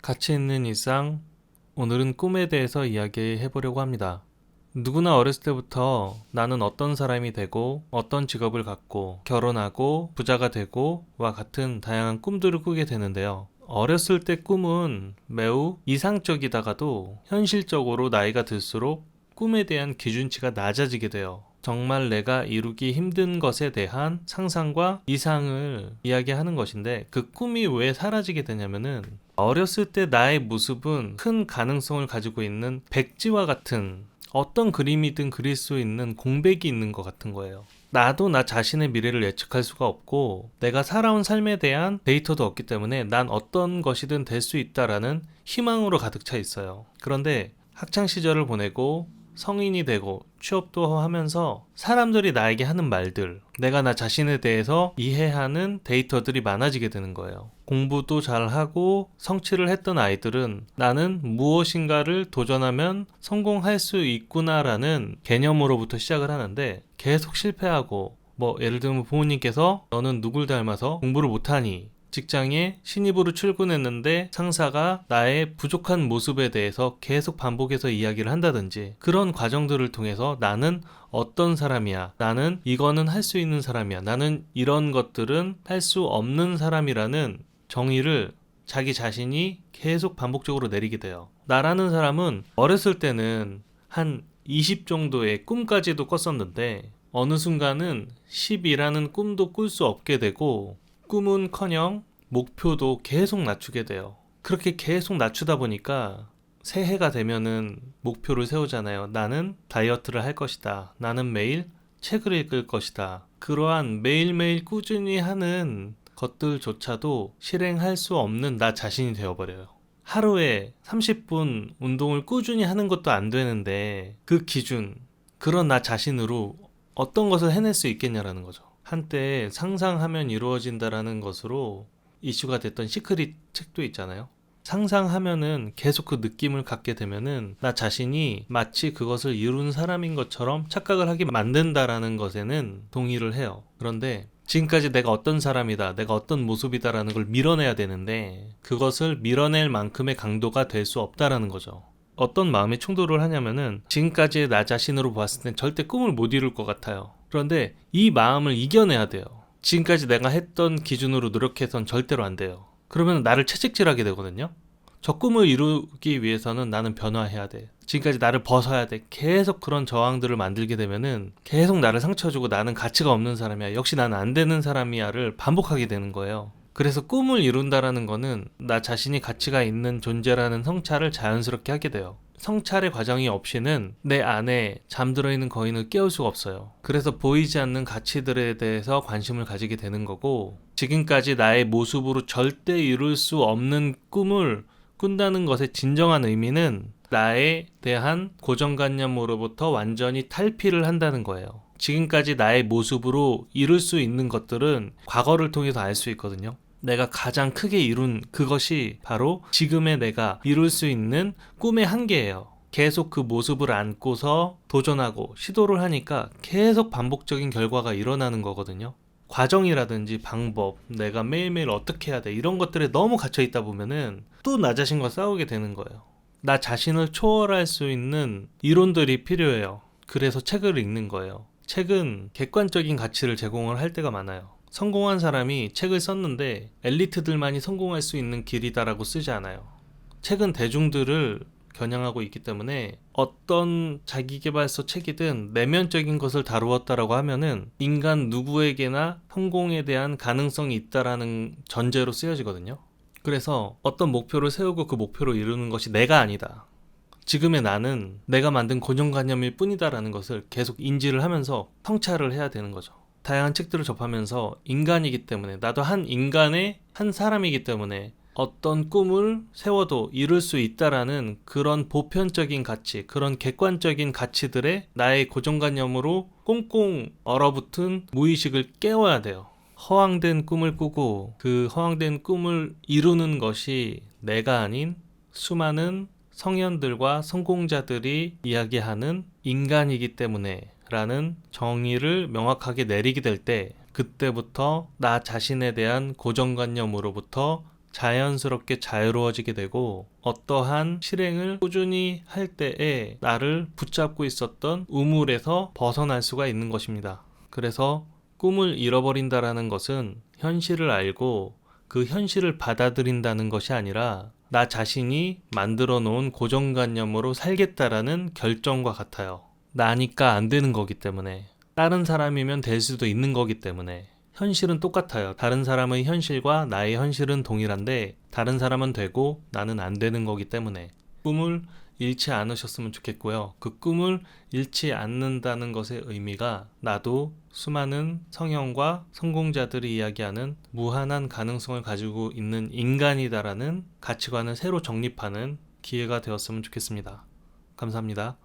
가치 있는 일상, 오늘은 꿈에 대해서 이야기해 보려고 합니다. 누구나 어렸을 때부터 나는 어떤 사람이 되고 어떤 직업을 갖고 결혼하고 부자가 되고와 같은 다양한 꿈들을 꾸게 되는데요. 어렸을 때 꿈은 매우 이상적이다가도 현실적으로 나이가 들수록 꿈에 대한 기준치가 낮아지게 돼요. 정말 내가 이루기 힘든 것에 대한 상상과 이상을 이야기하는 것인데, 그 꿈이 왜 사라지게 되냐면은 어렸을 때 나의 모습은 큰 가능성을 가지고 있는 백지와 같은, 어떤 그림이든 그릴 수 있는 공백이 있는 것 같은 거예요. 나도 나 자신의 미래를 예측할 수가 없고 내가 살아온 삶에 대한 데이터도 없기 때문에 난 어떤 것이든 될 수 있다라는 희망으로 가득 차 있어요. 그런데 학창 시절을 보내고 성인이 되고 취업도 하면서 사람들이 나에게 하는 말들, 내가 나 자신에 대해서 이해하는 데이터들이 많아지게 되는 거예요. 공부도 잘하고 성취를 했던 아이들은 나는 무엇인가를 도전하면 성공할 수 있구나라는 개념으로부터 시작을 하는데, 계속 실패하고, 예를 들면 부모님께서 너는 누굴 닮아서 공부를 못하니, 직장에 신입으로 출근했는데 상사가 나의 부족한 모습에 대해서 계속 반복해서 이야기를 한다든지, 그런 과정들을 통해서 나는 어떤 사람이야, 나는 이거는 할 수 있는 사람이야, 나는 이런 것들은 할 수 없는 사람이라는 정의를 자기 자신이 계속 반복적으로 내리게 돼요. 나라는 사람은 어렸을 때는 한 20 정도의 꿈까지도 꿨었는데 어느 순간은 10이라는 꿈도 꿀 수 없게 되고, 꿈은커녕 목표도 계속 낮추게 돼요. 그렇게 계속 낮추다 보니까 새해가 되면은 목표를 세우잖아요. 나는 다이어트를 할 것이다. 나는 매일 책을 읽을 것이다. 그러한 매일매일 꾸준히 하는 것들조차도 실행할 수 없는 나 자신이 되어버려요. 하루에 30분 운동을 꾸준히 하는 것도 안 되는데 그 기준, 그런 나 자신으로 어떤 것을 해낼 수 있겠냐라는 거죠. 한때 상상하면 이루어진다라는 것으로 이슈가 됐던 시크릿 책도 있잖아요. 상상하면은 계속 그 느낌을 갖게 되면은 나 자신이 마치 그것을 이룬 사람인 것처럼 착각을 하게 만든다라는 것에는 동의를 해요. 그런데 지금까지 내가 어떤 사람이다, 내가 어떤 모습이다라는 걸 밀어내야 되는데 그것을 밀어낼 만큼의 강도가 될 수 없다라는 거죠. 어떤 마음의 충돌을 하냐면은 지금까지의 나 자신으로 봤을 땐 절대 꿈을 못 이룰 것 같아요. 그런데 이 마음을 이겨내야 돼요. 지금까지 내가 했던 기준으로 노력해선 절대로 안 돼요. 그러면 나를 채찍질하게 되거든요. 저 꿈을 이루기 위해서는 나는 변화해야 돼. 지금까지 나를 벗어야 돼. 계속 그런 저항들을 만들게 되면은 계속 나를 상처 주고 나는 가치가 없는 사람이야, 역시 나는 안 되는 사람이야를 반복하게 되는 거예요. 그래서 꿈을 이룬다라는 거는 나 자신이 가치가 있는 존재라는 성찰을 자연스럽게 하게 돼요. 성찰의 과정이 없이는 내 안에 잠들어 있는 거인을 깨울 수가 없어요. 그래서 보이지 않는 가치들에 대해서 관심을 가지게 되는 거고, 지금까지 나의 모습으로 절대 이룰 수 없는 꿈을 꾼다는 것의 진정한 의미는 나에 대한 고정관념으로부터 완전히 탈피를 한다는 거예요. 지금까지 나의 모습으로 이룰 수 있는 것들은 과거를 통해서 알 수 있거든요. 내가 가장 크게 이룬 그것이 바로 지금의 내가 이룰 수 있는 꿈의 한계예요. 계속 그 모습을 안고서 도전하고 시도를 하니까 계속 반복적인 결과가 일어나는 거거든요. 과정이라든지 방법, 내가 매일매일 어떻게 해야 돼, 이런 것들에 너무 갇혀있다 보면은 또 나 자신과 싸우게 되는 거예요. 나 자신을 초월할 수 있는 이론들이 필요해요. 그래서 책을 읽는 거예요. 책은 객관적인 가치를 제공을 할 때가 많아요. 성공한 사람이 책을 썼는데 엘리트들만이 성공할 수 있는 길이다라고 쓰지 않아요. 책은 대중들을 겨냥하고 있기 때문에 어떤 자기계발서 책이든 내면적인 것을 다루었다라고 하면은 인간 누구에게나 성공에 대한 가능성이 있다라는 전제로 쓰여지거든요. 그래서 어떤 목표를 세우고 그 목표를 이루는 것이 내가 아니다, 지금의 나는 내가 만든 고정관념일 뿐이다라는 것을 계속 인지를 하면서 성찰을 해야 되는 거죠. 다양한 책들을 접하면서 인간이기 때문에, 나도 한 인간의 한 사람이기 때문에 어떤 꿈을 세워도 이룰 수 있다라는 그런 보편적인 가치, 그런 객관적인 가치들에 나의 고정관념으로 꽁꽁 얼어붙은 무의식을 깨워야 돼요. 허황된 꿈을 꾸고 그 허황된 꿈을 이루는 것이 내가 아닌 수많은 성현들과 성공자들이 이야기하는 인간이기 때문에 라는 정의를 명확하게 내리게 될 때, 그때부터 나 자신에 대한 고정관념으로부터 자연스럽게 자유로워지게 되고 어떠한 실행을 꾸준히 할 때에 나를 붙잡고 있었던 우물에서 벗어날 수가 있는 것입니다. 그래서 꿈을 잃어버린다라는 것은 현실을 알고 그 현실을 받아들인다는 것이 아니라 나 자신이 만들어 놓은 고정관념으로 살겠다라는 결정과 같아요. 나니까 안 되는 거기 때문에, 다른 사람이면 될 수도 있는 거기 때문에. 현실은 똑같아요. 다른 사람의 현실과 나의 현실은 동일한데 다른 사람은 되고 나는 안 되는 거기 때문에 꿈을 잃지 않으셨으면 좋겠고요. 그 꿈을 잃지 않는다는 것의 의미가 나도 수많은 성형과 성공자들이 이야기하는 무한한 가능성을 가지고 있는 인간이다라는 가치관을 새로 정립하는 기회가 되었으면 좋겠습니다. 감사합니다.